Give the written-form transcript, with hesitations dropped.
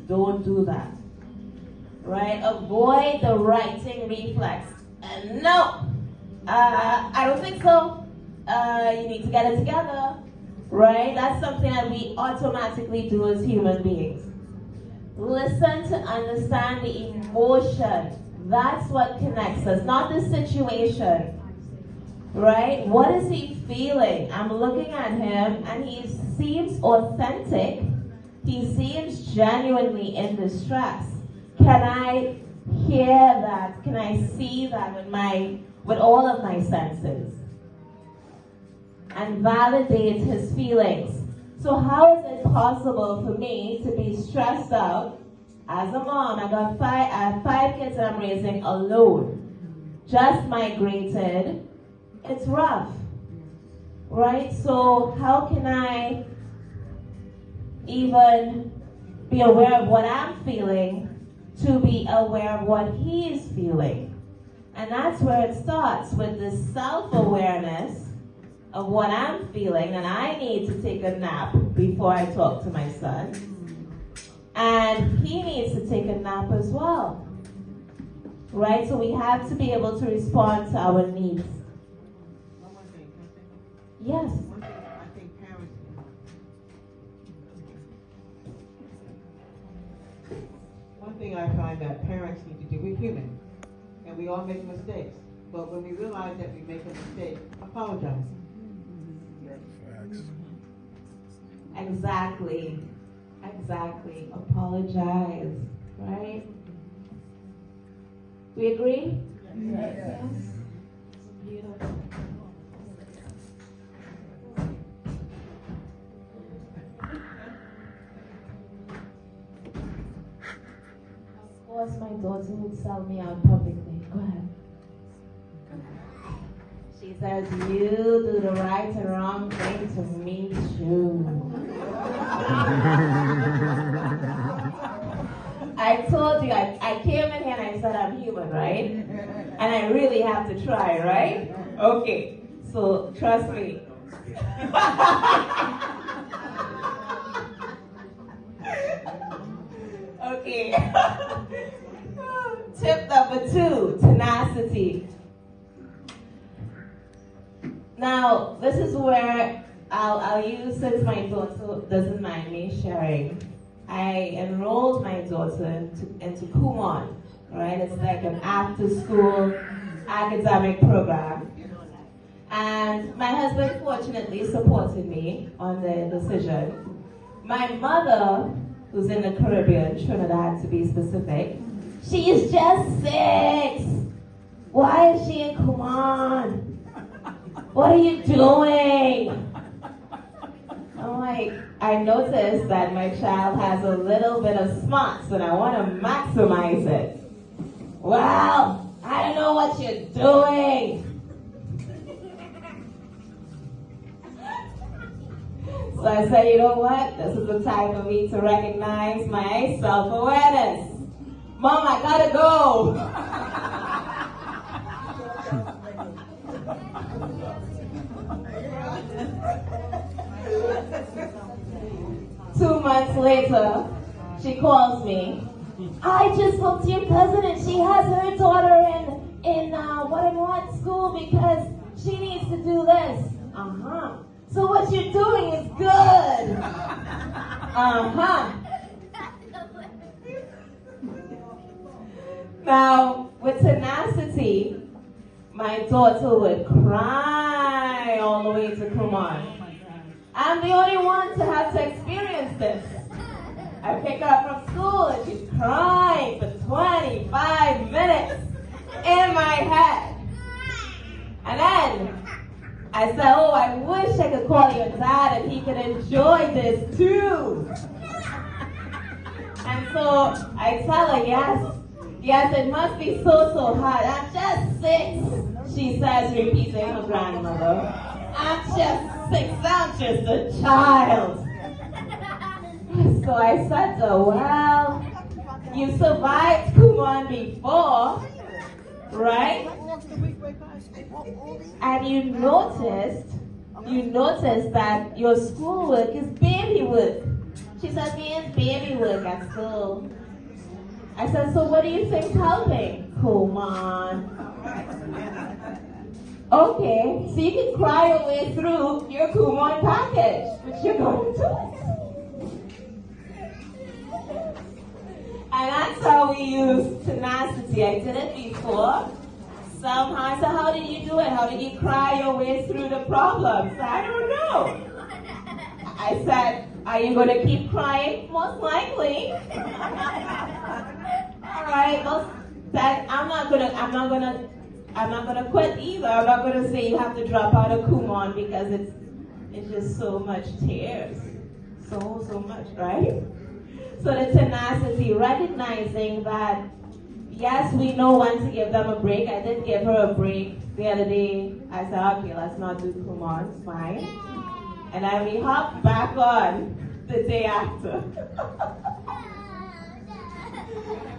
don't do that. Right? Avoid the righting reflex. No, I don't think so. You need to get it together. Right? That's something that we automatically do as human beings. Listen to understand the emotion. That's what connects us, not the situation. Right? What is he feeling? I'm looking at him and he seems authentic. He seems genuinely in distress. Can I hear that? Can I see that with all of my senses? And validate his feelings. So how is it possible for me to be stressed out as a mom? I got five kids that I'm raising alone. Just migrated. It's rough. Right? So how can I even be aware of what I'm feeling to be aware of what he's feeling? And that's where it starts, with this self-awareness of what I'm feeling, and I need to take a nap before I talk to my son. And he needs to take a nap as well. Right? So we have to be able to respond to our needs. One more thing. Yes. One thing I think parents, one thing I find that parents need to do, we're human, and we all make mistakes. But when we realize that we make a mistake, apologize. Exactly. Apologize. Right? We agree? Yes. Beautiful. Of course, my daughter would sell me out publicly. Go ahead. She says, you do the right and wrong thing to me too. I told you, I came in here and I said I'm human, right? And I really have to try, right? Okay, so trust me. Okay. Tip number 2, tenacity. Now, this is where I'll use, since my daughter doesn't mind me sharing, I enrolled my daughter into Kumon, right? It's like an after-school academic program. And my husband fortunately supported me on the decision. My mother, who's in the Caribbean, Trinidad to be specific, she is just 6. Why is she in Kumon? What are you doing? I'm like, I noticed that my child has a little bit of smarts and I want to maximize it. Well, I don't know what you're doing. So I said, you know what? This is the time for me to recognize my self-awareness. Mom, I gotta go. 2 months later, she calls me. I just spoke to your cousin and she has her daughter in what school because she needs to do this. So what you're doing is good. Now, with tenacity, my daughter would cry all the way to Kumon. I'm the only one to have to experience this. I pick her up from school and she's crying for 25 minutes in my head. And then I said, oh, I wish I could call your dad and he could enjoy this too. And so I tell her, yes, it must be so hard. I'm just 6, she says, repeating her grandmother. I'm just 6, I'm just a child. So I said to her, well, you survived Kumon before, right? And you noticed that your schoolwork is baby work. She said, me and baby work at school. I said, so what do you think's helping? Kumon. Okay, so you can cry your way through your Kumon package, but you're going to do it. And that's how we use Tenacity. I did it before. Somehow I said, how did you do it? How did you cry your way through the problems? I don't know. I said, are you going to keep crying? Most likely. All right. Well, that I'm not gonna quit either. I'm not gonna say you have to drop out of Kumon because it's just so much tears, so much, right? So the tenacity, recognizing that yes, we know when to give them a break. I did give her a break the other day. I said, okay, let's not do Kumon, it's fine. And then we hopped back on the day after.